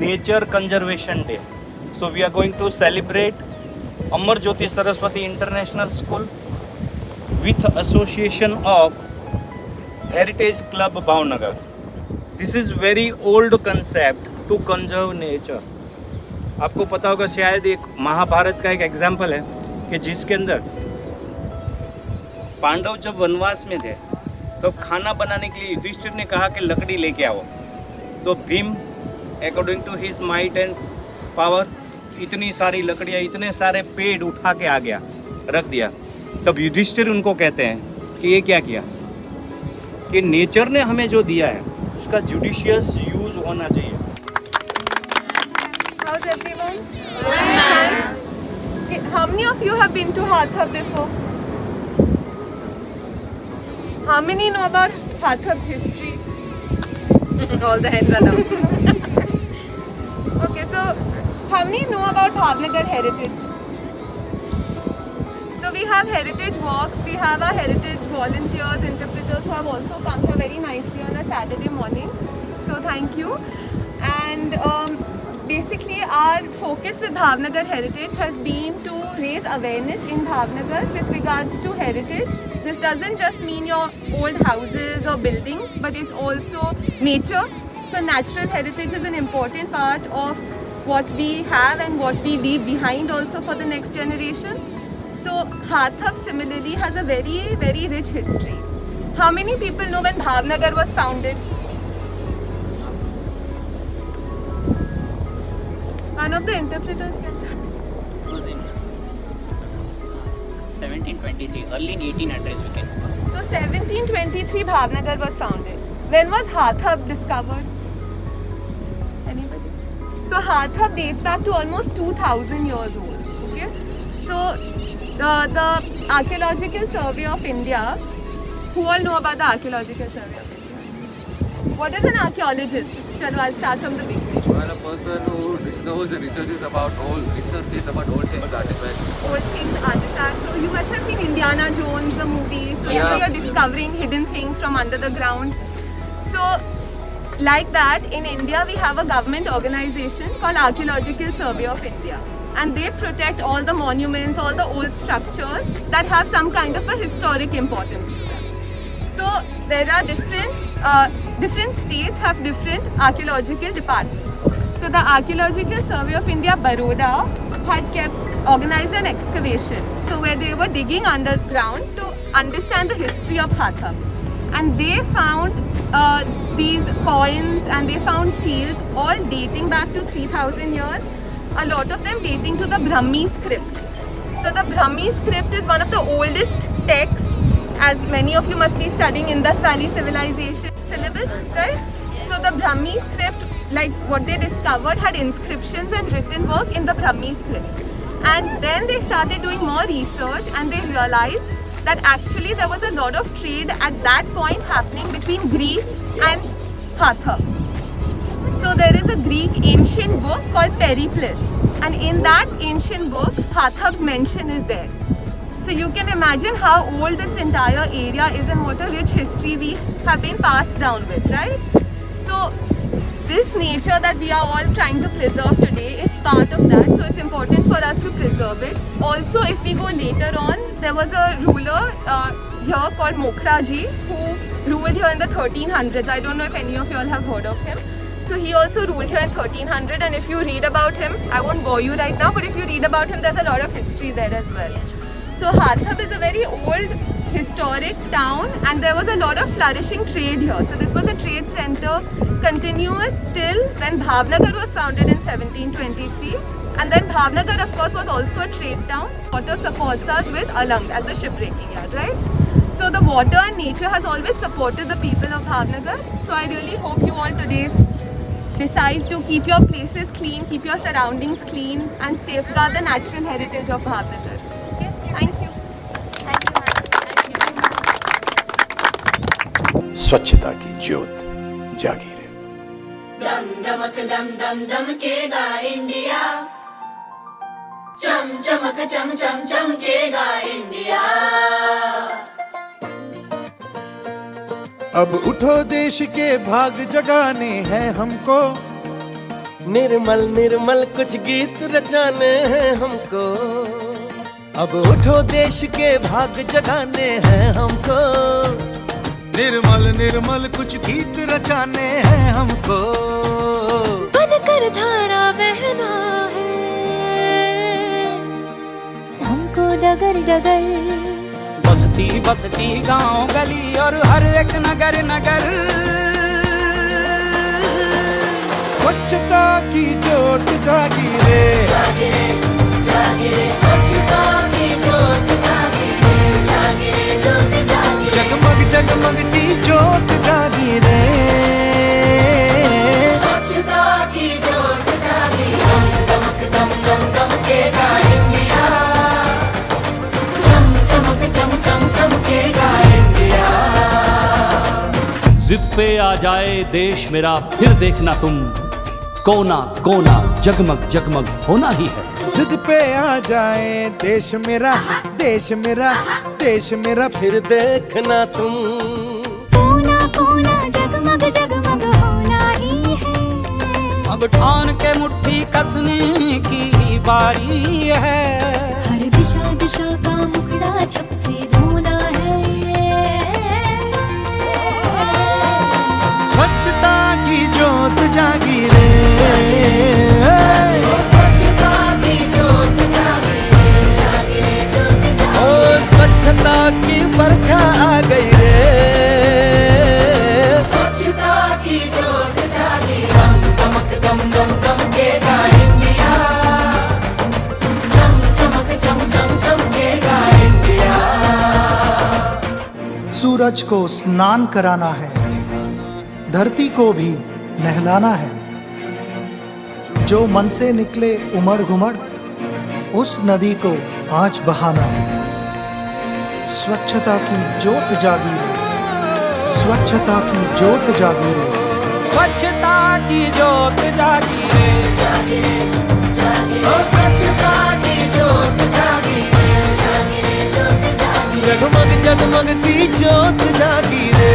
Nature Conservation Day. So we are going to celebrate Amar Jyoti Saraswati International School with association of Heritage Club Bhavnagar. This is very old concept to conserve nature. आपको पता होगा शायद एक महाभारत का एक example है कि जिसके अंदर पांडव जब वनवास में थे तो खाना बनाने के लिए युधिष्ठिर ने कहा कि लकड़ी लेके आओ, तो Bhim according to his might and power इतनी सारी लकड़ियाँ इतने सारे पेड़ उठा के आ गया, रख दिया। तब युधिष्ठिर उनको कहते हैं कि ये क्या किया कि नेचर ने हमें जो दिया है उसका जुडिशियस यूज होना चाहिए। How's everyone? Okay, how many of you have been to Hathab before? How many know about Hathab's history? All the hands are down. Okay, so how many know about Bhavnagar heritage? So we have heritage walks, we have our heritage volunteers, interpreters who have also come here very nicely on a Saturday morning. So thank you. And basically our focus with Bhavnagar Heritage has been to raise awareness in Bhavnagar with regards to heritage. This doesn't just mean your old houses or buildings, but it's also nature. So natural heritage is an important part of what we have and what we leave behind also for the next generation. So Hathab similarly has a very, very rich history. How many people know when Bhavnagar was founded? One of the interpreters can. It was in 1723, early in 1800s we can. So 1723 Bhavnagar was founded. When was Hathab discovered? Anybody? So Hathab dates back to almost 2000 years old. Okay. So the Archaeological Survey of India. Who all know about the Archaeological Survey of India? What is an archaeologist? Chalo, I'll start from the beginning. Well, a person who discovers and researches about old things, artifacts. Old things, artifacts. So you must have seen Indiana Jones, the movie. So you're discovering hidden things from under the ground. So like that, in India we have a government organization called Archaeological Survey of India. And they protect all the monuments, all the old structures that have some kind of a historic importance to them. So there are different states have different archaeological departments. So the Archaeological Survey of India, Baroda, had organized an excavation. So where they were digging underground to understand the history of Hathab. And they found these coins and they found seals all dating back to 3000 years. A lot of them dating to the Brahmi script. So the Brahmi script is one of the oldest texts, as many of you must be studying Indus Valley Civilization syllabus, right? So the Brahmi script, like what they discovered, had inscriptions and written work in the Brahmi script. And then they started doing more research and they realized that actually there was a lot of trade at that point happening between Greece and Hathab. So there is a Greek ancient book called Periples, and in that ancient book, Hathab's mention is there. So you can imagine how old this entire area is and what a rich history we have been passed down with, right? So this nature that we are all trying to preserve today is part of that. So it's important for us to preserve it. Also, if we go later on, there was a ruler here called Mokhraji who ruled here in the 1300s. I don't know if any of you all have heard of him. So he also ruled here in 1300, and if you read about him, I won't bore you right now, but if you read about him, there's a lot of history there as well. So Hathab is a very old historic town, and there was a lot of flourishing trade here. So this was a trade center continuous till when Bhavnagar was founded in 1723. And then Bhavnagar, of course, was also a trade town. Water supports us with Alang as the shipbreaking yard, right? So the water and nature has always supported the people of Bhavnagar. So I really hope you all today decide to keep your places clean, keep your surroundings clean, and safeguard the natural heritage of Bhavnagar. Okay? Thank you. स्वच्छता की ज्योत जागी रहे। दम दमक दम दम दमकेगा India, चम चमक चम चम चमकेगा इंडिया। अब उठो देश के भाग जगाने हैं हमको, निर्मल निर्मल कुछ गीत रचाने हैं हमको, अब उठो देश के भाग जगाने हैं हमको। निर्मल निर्मल कुछ गीत रचाने हैं हमको, बनकर धारा बहना है हमको डगर डगर। बसती बसती गांव गली और हर एक नगर नगर, स्वच्छता की जोत जागी रे, जागी रे, जागी रे, स्वच्छता की जोत जागी रे, जागी रे, जोत जागी रे, जगमग जगमग सी जोत जागी रे, स्वच्छता की जोत जागी रे, दमक दम दम दमकेगा इंडिया, चम चमक चम चम चमकेगा इंडिया। जिद पे आ जाए देश मेरा फिर देखना तुम, कोना कोना जगमग जगमग होना ही है। जिद पे आ जाए देश मेरा, देश मेरा, देश मेरा, फिर देखना तुम, कोना कोना जगमग जगमग होना ही है। अब ठान के मुट्ठी कसने की बारी है, हर दिशा दिशा का मुखड़ा छप से धोना है। स्वच्छता की जोत जागी रे, स्वच्छता की जोत जागी रे, जागी रे, जोत जागी ओ स्वच्छता की बरखा आ गई रे, स्वच्छता की जोत जागी दम दमक दम दम दमकेगा इंडिया, चम चमक चम चम चमकेगा इंडिया। सूरज को स्नान कराना है, धरती को भी नहलाना है, जो मन से निकले उमड़ घुमड़ उस नदी को आज बहाना है। स्वच्छता की जोत जागी रे, स्वच्छता की जोत जागी रे, स्वच्छता की जोत जागी रे, जागी रे, जागी रे, स्वच्छता की जोत जागी रे, जागी रे, जोत जागी रे, जगमग जगमग सी जोत जागी रे।